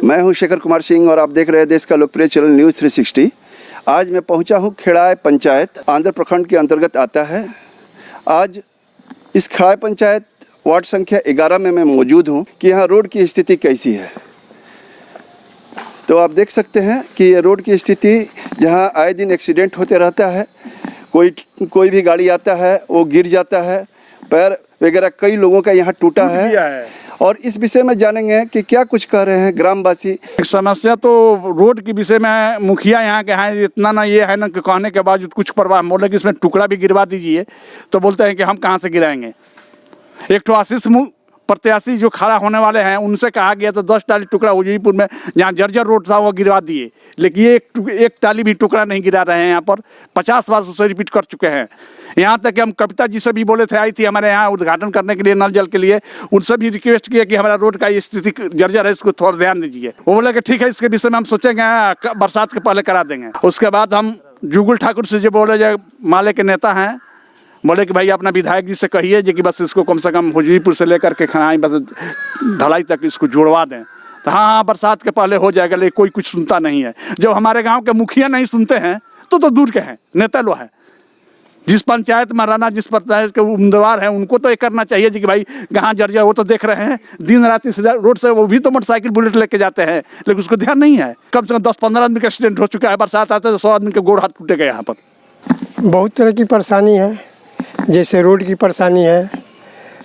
मैं हूं शेखर कुमार सिंह और आप देख रहे हैं देश का लोकप्रिय चैनल न्यूज़ 360। आज मैं पहुंचा हूं खेड़ाए पंचायत, आंध्र प्रखंड के अंतर्गत आता है। आज इस खेड़ाए पंचायत वार्ड संख्या 11 में मैं मौजूद हूं कि यहाँ रोड की स्थिति कैसी है। तो आप देख सकते हैं कि ये रोड की स्थिति, जहाँ आए दिन एक्सीडेंट होते रहता है। कोई भी गाड़ी आता है वो गिर जाता है, पैर वगैरह कई लोगों का यहाँ टूटा है। और इस विषय में जानेंगे कि क्या कुछ कह रहे हैं ग्रामवासी। समस्या तो रोड के विषय में मुखिया यहाँ के हैं, इतना ना ये है ना कि कहने के बावजूद कुछ परवाह, बोले कि इसमें टुकड़ा भी गिरवा दीजिए, तो बोलते हैं कि हम कहाँ से गिराएंगे। एक तो आशीष प्रत्याशी जो खड़ा होने वाले हैं उनसे कहा गया तो 10 टाली टुकड़ा उदयपुर में जहाँ जर्जर रोड था वो गिरवा दिए, लेकिन ये एक टाली भी टुकड़ा नहीं गिरा रहे हैं। यहाँ पर 50 बार उसे रिपीट कर चुके हैं। यहाँ तक कि हम कविता जी से भी बोले थे, आई थी हमारे यहाँ उद्घाटन करने के लिए नल जल के लिए, उनसे भी रिक्वेस्ट किया कि हमारा रोड का ये स्थिति जर्जर है, इसको थोड़ा ध्यान दीजिए। वो बोले कि ठीक है, इसके विषय में हम सोचेंगे, बरसात के पहले करा देंगे। उसके बाद हम जुगुल ठाकुर से जो बोले, जो माले के नेता हैं, बोले कि भाई अपना विधायक जी से कहिए कि बस इसको कम से कम हुजवीपुर से लेकर के खनाई बस ढलाई तक इसको जुड़वा दें। तो हाँ, बरसात के पहले हो जाएगा, लेकिन कोई कुछ सुनता नहीं है। जब हमारे गांव के मुखिया नहीं सुनते हैं तो दूर के हैं, नेता लोग हैं। जिस पंचायत में रहना, जिस पंचायत के उम्मीदवार हैं, उनको तो ये करना चाहिए कि भाई कहाँ जर्जर, वो तो देख रहे हैं दिन रात इस रोड से, वो भी तो मोटरसाइकिल बुलेट लेके जाते हैं, लेकिन उसको ध्यान नहीं है। कम से कम 10-15 आदमी का एक्सीडेंट हो चुका है। बरसात आते तो 100 आदमी के गोड़ हाथ टूटेगा। यहाँ पर बहुत तरह की परेशानी है, जैसे रोड की परेशानी है,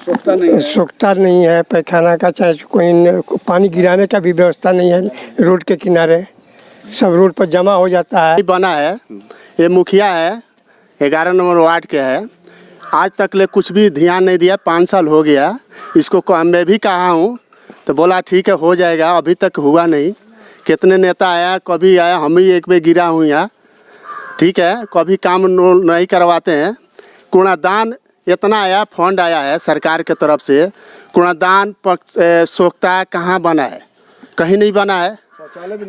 सूखता नहीं है पैखाना का, चाहे कोई पानी गिराने का भी व्यवस्था नहीं है। रोड के किनारे सब रोड पर जमा हो जाता है। बना है, ये मुखिया है, 11 नंबर वार्ड के है, आज तक ले कुछ भी ध्यान नहीं दिया। 5 साल हो गया इसको, मैं भी कहा हूँ तो बोला ठीक है हो जाएगा, अभी तक हुआ नहीं। कितने नेता आया, कभी आया, हम ही एक बार गिरा हूँ यहाँ, ठीक है, कभी काम नहीं करवाते हैं। कूड़ादान इतना आया, फंड आया है सरकार के तरफ से, कूड़ादान सोखता कहाँ बना है? कहीं नहीं बना है।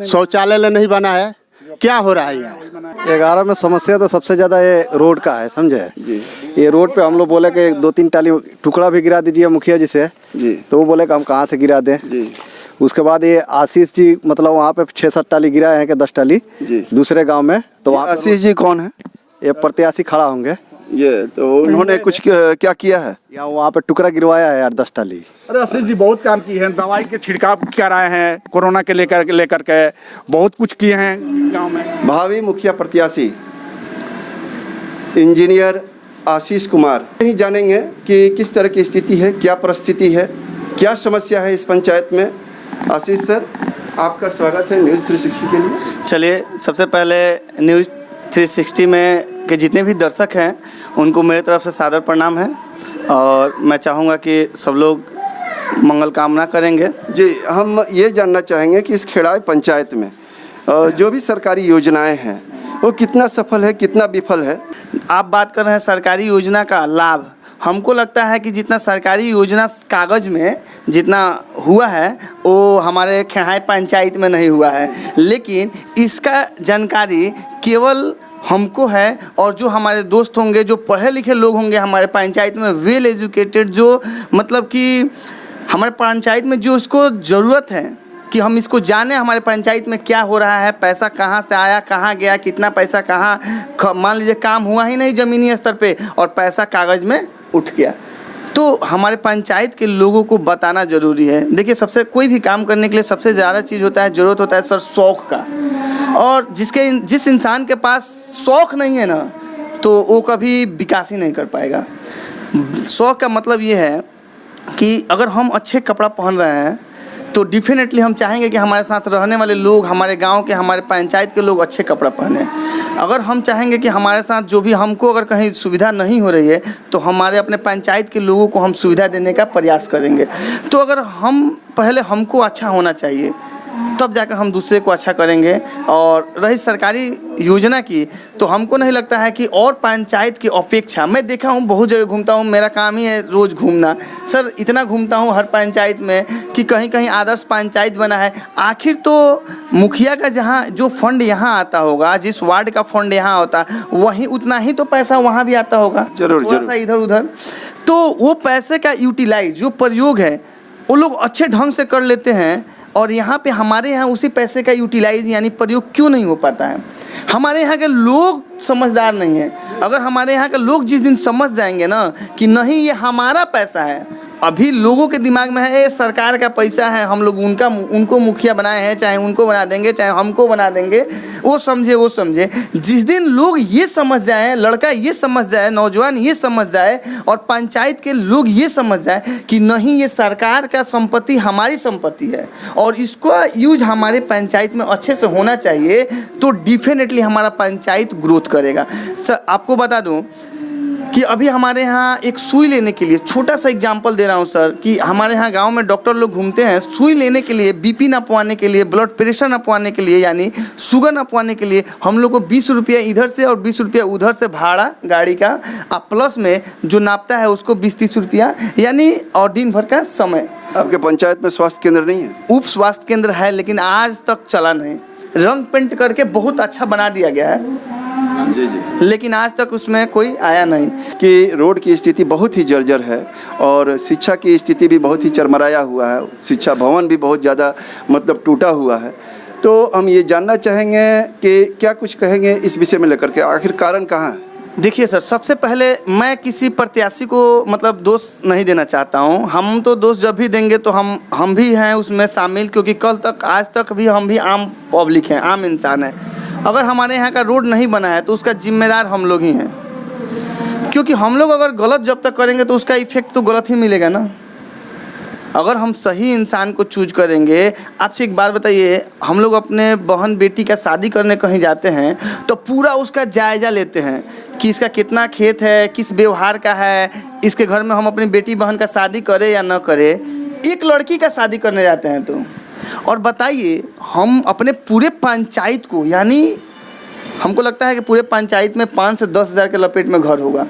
शौचालय नहीं बना है। क्या हो रहा है यहाँ? 11 में समस्या तो सबसे ज़्यादा ये रोड का है, समझे। ये रोड पे हम लोग बोले कि 2-3 टाली टुकड़ा भी गिरा दीजिए मुखिया जी से, तो वो बोले कि हम कहाँ से गिरा दें। उसके बाद ये आशीष जी, मतलब वहाँ पे 6-7 टाली गिराए हैं कि 10 टाली दूसरे गांव में। तो वहाँ आशीष जी कौन है? ये प्रत्याशी खड़ा होंगे ये, तो उन्होंने कुछ क्या किया है? या वहाँ पे टुकड़ा गिरवाया है यार 10 टाली। अरे आशीष जी बहुत काम किए हैं, दवाई के छिड़काव कराए हैं, कोरोना के लेकर के बहुत कुछ किए हैं गांव में। भावी मुखिया प्रत्याशी इंजीनियर आशीष कुमार ही जानेंगे कि किस तरह की स्थिति है, क्या परिस्थिति है, क्या समस्या है इस पंचायत में। आशीष सर, आपका स्वागत है न्यूज़ 360 के लिए। चलिए, सबसे पहले न्यूज़ 360 में के जितने भी दर्शक हैं उनको मेरे तरफ से सादर प्रणाम है, और मैं चाहूँगा कि सब लोग मंगल कामना करेंगे। जी, हम ये जानना चाहेंगे कि इस खेड़ाए पंचायत में जो भी सरकारी योजनाएं हैं वो कितना सफल है, कितना विफल है? आप बात कर रहे हैं सरकारी योजना का लाभ। हमको लगता है कि जितना सरकारी योजना कागज़ में जितना हुआ है वो हमारे खेड़ाए पंचायत में नहीं हुआ है, लेकिन इसका जानकारी केवल हमको है, और जो हमारे दोस्त होंगे, जो पढ़े लिखे लोग होंगे हमारे पंचायत में, वेल एजुकेटेड, जो मतलब कि हमारे पंचायत में जो इसको ज़रूरत है कि हम इसको जाने हमारे पंचायत में क्या हो रहा है, पैसा कहाँ से आया, कहाँ गया, कितना पैसा कहाँ, मान लीजिए काम हुआ ही नहीं ज़मीनी स्तर पे और पैसा कागज़ में उठ गया, तो हमारे पंचायत के लोगों को बताना ज़रूरी है। देखिए, सबसे कोई भी काम करने के लिए सबसे ज़्यादा चीज़ होता है, ज़रूरत होता है सर शौक़ का, और जिस इंसान के पास शौक़ नहीं है ना, तो वो कभी विकास ही नहीं कर पाएगा। शौक़ का मतलब ये है कि अगर हम अच्छे कपड़ा पहन रहे हैं तो डेफिनेटली हम चाहेंगे कि हमारे साथ रहने वाले लोग, हमारे गांव के, हमारे पंचायत के लोग अच्छे कपड़ा पहने। अगर हम चाहेंगे कि हमारे साथ जो भी, हमको अगर कहीं सुविधा नहीं हो रही है तो हमारे अपने पंचायत के लोगों को हम सुविधा देने का प्रयास करेंगे। तो अगर हम पहले हमको अच्छा होना चाहिए, तब जाकर हम दूसरे को अच्छा करेंगे। और रही सरकारी योजना की, तो हमको नहीं लगता है कि और पंचायत की अपेक्षा, मैं देखा हूँ बहुत जगह घूमता हूँ, मेरा काम ही है रोज़ घूमना सर, इतना घूमता हूँ हर पंचायत में कि कहीं कहीं आदर्श पंचायत बना है। आखिर तो मुखिया का जहाँ जो फंड यहाँ आता होगा, जिस वार्ड का फंड यहाँ होता, वहीं उतना ही तो पैसा वहाँ भी आता होगा, जरूर सा इधर उधर। तो वो पैसे का यूटिलाइज, जो प्रयोग है, वो लोग अच्छे ढंग से कर लेते हैं, और यहाँ पे हमारे यहाँ उसी पैसे का यूटिलाइज यानी प्रयोग क्यों नहीं हो पाता है? हमारे यहाँ के लोग समझदार नहीं हैं। अगर हमारे यहाँ के लोग जिस दिन समझ जाएंगे ना कि नहीं ये हमारा पैसा है, अभी लोगों के दिमाग में है ये सरकार का पैसा है, हम लोग उनको मुखिया बनाए हैं, चाहे उनको बना देंगे चाहे हमको बना देंगे, वो समझे। जिस दिन लोग ये समझ जाएं, लड़का ये समझ जाए, नौजवान ये समझ जाए और पंचायत के लोग ये समझ जाए कि नहीं ये सरकार का संपत्ति हमारी संपत्ति है और इसको यूज हमारे पंचायत में अच्छे से होना चाहिए, तो डेफिनेटली हमारा पंचायत ग्रोथ करेगा। सर आपको बता दूँ कि अभी हमारे यहाँ एक सुई लेने के लिए, छोटा सा एग्जांपल दे रहा हूँ सर, कि हमारे यहाँ गांव में डॉक्टर लोग घूमते हैं सुई लेने के लिए, बीपी नपवाने के लिए, ब्लड प्रेशर नपवाने के लिए, यानी शुगर नपवाने के लिए हम लोग को 20 रुपया इधर से और 20 रुपया उधर से भाड़ा गाड़ी का, और प्लस में जो नापता है उसको 20-30 रुपया, यानी और दिन भर का समय। आपके पंचायत में स्वास्थ्य केंद्र नहीं है? उप स्वास्थ्य केंद्र है लेकिन आज तक चला नहीं। रंग पेंट करके बहुत अच्छा बना दिया गया है जी। लेकिन आज तक उसमें कोई आया नहीं। कि रोड की स्थिति बहुत ही जर्जर है और शिक्षा की स्थिति भी बहुत ही चरमराया हुआ है, शिक्षा भवन भी बहुत ज़्यादा मतलब टूटा हुआ है। तो हम ये जानना चाहेंगे कि क्या कुछ कहेंगे इस विषय में लेकर के, आखिर कारण कहाँ है? देखिए सर, सबसे पहले मैं किसी प्रत्याशी को मतलब दोष नहीं देना चाहता हूँ। हम तो दोष जब भी देंगे तो हम भी हैं उसमें शामिल, क्योंकि कल तक आज तक भी हम भी आम पब्लिक हैं, आम इंसान हैं। अगर हमारे यहाँ का रोड नहीं बना है तो उसका जिम्मेदार हम लोग ही हैं, क्योंकि हम लोग अगर गलत जब तक करेंगे तो उसका इफेक्ट तो गलत ही मिलेगा ना। अगर हम सही इंसान को चूज करेंगे, आपसे एक बात बताइए, हम लोग अपने बहन बेटी का शादी करने कहीं जाते हैं तो पूरा उसका जायज़ा लेते हैं कि इसका कितना खेत है, किस व्यवहार का है, इसके घर में हम अपनी बेटी बहन का शादी करें या न करें। एक लड़की का शादी करने जाते हैं तो, और बताइए हम अपने पूरे पंचायत को, यानी हमको लगता है कि पूरे पंचायत में 5 से 10 हज़ार के लपेट में घर होगा,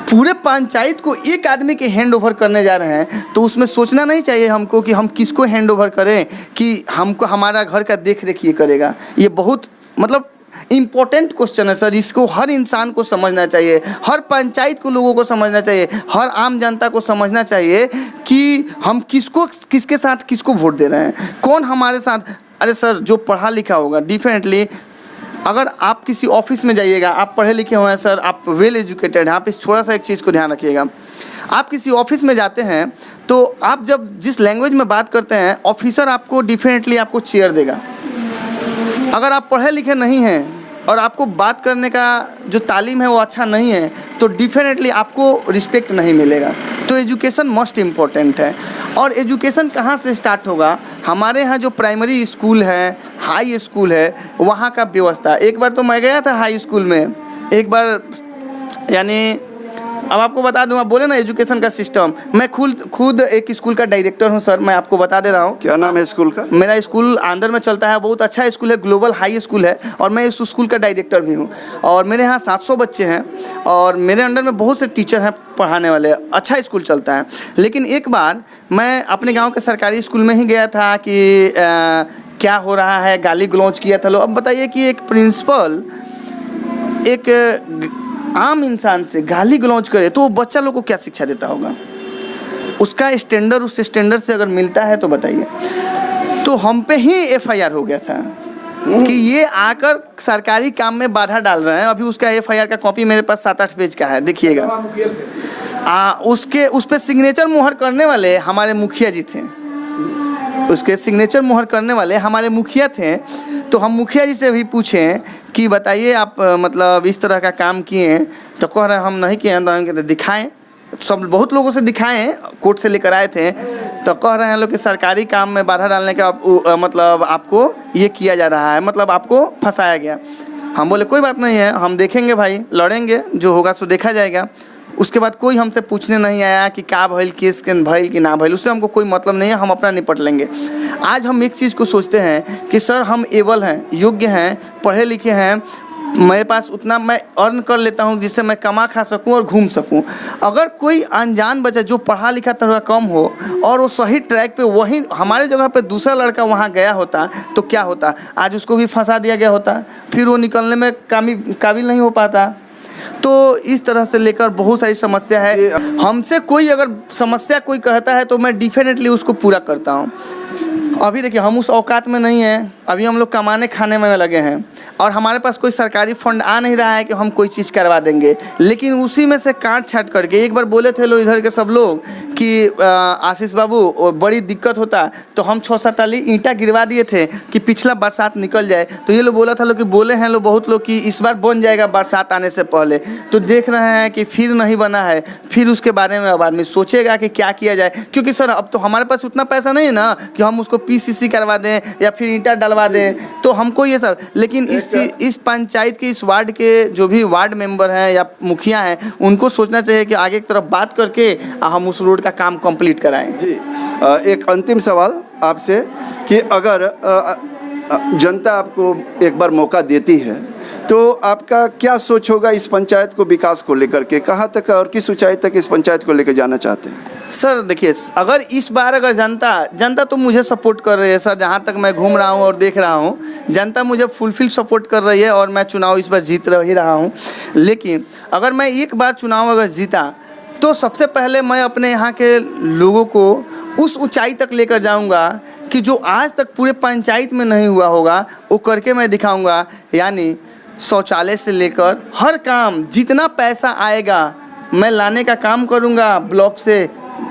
पूरे पंचायत को एक आदमी के हैंड ओवर करने जा रहे हैं, तो उसमें सोचना नहीं चाहिए हमको कि हम किसको हैंड ओवर करें कि हमको हमारा घर का देख रेख ये करेगा। ये बहुत मतलब इम्पोर्टेंट क्वेश्चन है सर, इसको हर इंसान को समझना चाहिए, हर पंचायत को लोगों को समझना चाहिए, हर आम जनता को समझना चाहिए कि हम किसके साथ किसको वोट दे रहे हैं, कौन हमारे साथ। अरे सर, जो पढ़ा लिखा होगा डेफिनेटली, अगर आप किसी ऑफिस में जाइएगा, आप पढ़े लिखे हुए हैं सर, आप वेल एजुकेटेड हैं, आप इस थोड़ा सा एक चीज़ को ध्यान रखिएगा, आप किसी ऑफिस में जाते हैं तो आप जब जिस लैंग्वेज में बात करते हैं, ऑफिसर आपको डेफिनेटली आपको चेयर देगा। अगर आप पढ़े लिखे नहीं हैं और आपको बात करने का जो तालीम है वो अच्छा नहीं है तो डेफिनेटली आपको रिस्पेक्ट नहीं मिलेगा। तो एजुकेशन मोस्ट इम्पॉर्टेंट है। और एजुकेशन कहाँ से स्टार्ट होगा? हमारे यहाँ जो प्राइमरी स्कूल है, हाई स्कूल है, वहाँ का व्यवस्था। एक बार तो मैं गया था हाई स्कूल में, एक बार, यानी अब आपको बता दूं, आप बोले ना एजुकेशन का सिस्टम, मैं खुद एक स्कूल का डायरेक्टर हूं सर, मैं आपको बता दे रहा हूं। क्या नाम है स्कूल का? मेरा स्कूल आंध्र में चलता है, बहुत अच्छा स्कूल है, ग्लोबल हाई स्कूल है, और मैं इस स्कूल का डायरेक्टर भी हूं। और मेरे यहाँ 700 बच्चे हैं और मेरे अंडर में बहुत से टीचर हैं पढ़ाने वाले, अच्छा स्कूल चलता है। लेकिन एक बार मैं अपने गाँव के सरकारी स्कूल में ही गया था कि क्या हो रहा है, गाली गलौज किया था लोग। अब बताइए कि एक प्रिंसिपल एक आम इंसान से गाली गलौज करे तो वो बच्चा लोग को क्या शिक्षा देता होगा? उसका स्टैंडर्ड उस स्टैंडर्ड से अगर मिलता है तो बताइए। तो हम पे ही FIR हो गया था कि ये आकर सरकारी काम में बाधा डाल रहे हैं। अभी उसका FIR का कॉपी मेरे पास 7-8 पेज का है, देखिएगा। उस पर सिग्नेचर मुहर करने वाले हमारे मुखिया जी थे, उसके सिग्नेचर मुहर करने वाले हमारे मुखिया थे। तो हम मुखिया जी से भी पूछें कि बताइए आप मतलब इस तरह का काम किए हैं, तो कह रहे हैं हम नहीं किए हैं। तो हम कहते दिखाएं, सब बहुत लोगों से दिखाएं, कोर्ट से लेकर आए थे, तो कह रहे हैं लोग कि सरकारी काम में बाधा डालने का मतलब आपको ये किया जा रहा है, मतलब आपको फंसाया गया। हम बोले कोई बात नहीं है, हम देखेंगे भाई, लड़ेंगे, जो होगा सो देखा जाएगा। उसके बाद कोई हमसे पूछने नहीं आया कि का भइल, केस के भइल कि ना भइल, उससे हमको कोई मतलब नहीं है, हम अपना निपट लेंगे। आज हम एक चीज़ को सोचते हैं कि सर हम एबल हैं, योग्य हैं, पढ़े लिखे हैं, मेरे पास उतना मैं अर्न कर लेता हूँ जिससे मैं कमा खा सकूँ और घूम सकूँ। अगर कोई अनजान बच्चा जो पढ़ा लिखा थोड़ा कम हो और वो सही ट्रैक पे, वहीं हमारे जगह पे दूसरा लड़का वहाँ गया होता तो क्या होता? आज उसको भी फंसा दिया गया होता, फिर वो निकलने में काबिल नहीं हो पाता। तो इस तरह से लेकर बहुत सारी समस्या है। हमसे कोई अगर समस्या कोई कहता है तो मैं डेफिनेटली उसको पूरा करता हूँ। अभी देखिए हम उस औकात में नहीं हैं, अभी हम लोग कमाने खाने में लगे हैं और हमारे पास कोई सरकारी फंड आ नहीं रहा है कि हम कोई चीज़ करवा देंगे। लेकिन उसी में से काट छाट करके एक बार बोले थे लोग इधर के सब लोग कि आशीष बाबू बड़ी दिक्कत होता, तो हम 6-7 टाली ईंटा गिरवा दिए थे कि पिछला बरसात निकल जाए। तो ये लोग बोला था लोग कि बोले हैं लोग बहुत लोग कि इस बार बन जाएगा बरसात आने से पहले, तो देख रहे हैं कि फिर नहीं बना है। फिर उसके बारे में अब आदमी सोचेगा कि क्या किया जाए, क्योंकि सर अब तो हमारे पास उतना पैसा नहीं है ना कि हम उसको PCC करवा दें या फिर ईंटा डलवा दें, तो हमको ये सब। लेकिन इस पंचायत के इस वार्ड के जो भी वार्ड मेंबर हैं या मुखिया हैं, उनको सोचना चाहिए कि आगे की तरफ बात करके हम उस रोड का काम कंप्लीट कराएं। जी, एक अंतिम सवाल आपसे कि अगर जनता आपको एक बार मौका देती है तो आपका क्या सोच होगा इस पंचायत को विकास को लेकर के, कहाँ तक और किस ऊंचाई तक इस पंचायत को लेकर जाना चाहते हैं? सर देखिए, अगर इस बार अगर जनता तो मुझे सपोर्ट कर रही है सर, जहाँ तक मैं घूम रहा हूँ और देख रहा हूँ जनता मुझे फुलफिल सपोर्ट कर रही है और मैं चुनाव इस बार जीत ही रहा हूँ। लेकिन अगर मैं एक बार चुनाव अगर जीता तो सबसे पहले मैं अपने यहाँ के लोगों को उस ऊंचाई तक लेकर जाऊँगा कि जो आज तक पूरे पंचायत में नहीं हुआ होगा वो करके मैं दिखाऊँगा। यानी शौचालय से लेकर हर काम, जितना पैसा आएगा मैं लाने का काम करूँगा ब्लॉक से,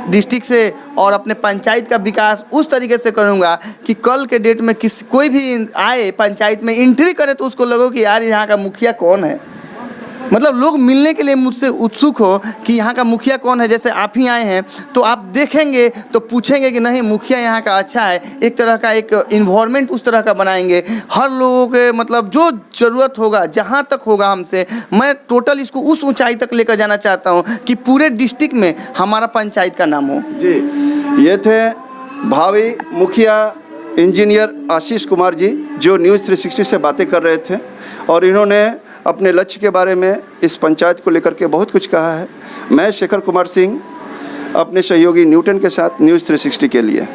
डिस्ट्रिक्ट से, और अपने पंचायत का विकास उस तरीके से करूँगा कि कल के डेट में कोई भी आए पंचायत में एंट्री करे तो उसको लगो कि यार यहाँ का मुखिया कौन है। मतलब लोग मिलने के लिए मुझसे उत्सुक हो कि यहाँ का मुखिया कौन है। जैसे आप ही आए हैं तो आप देखेंगे तो पूछेंगे कि नहीं मुखिया यहाँ का अच्छा है, एक तरह का एक इन्वायरमेंट उस तरह का बनाएंगे। हर लोगों के मतलब जो ज़रूरत होगा जहाँ तक होगा हमसे, मैं टोटल इसको उस ऊंचाई तक लेकर जाना चाहता हूँ कि पूरे डिस्ट्रिक्ट में हमारा पंचायत का नाम हो। जी, ये थे भावी मुखिया इंजीनियर आशीष कुमार जी जो न्यूज़ 360 से बातें कर रहे थे और इन्होंने अपने लक्ष्य के बारे में इस पंचायत को लेकर के बहुत कुछ कहा है। मैं शेखर कुमार सिंह अपने सहयोगी न्यूटन के साथ न्यूज़ 360 के लिए।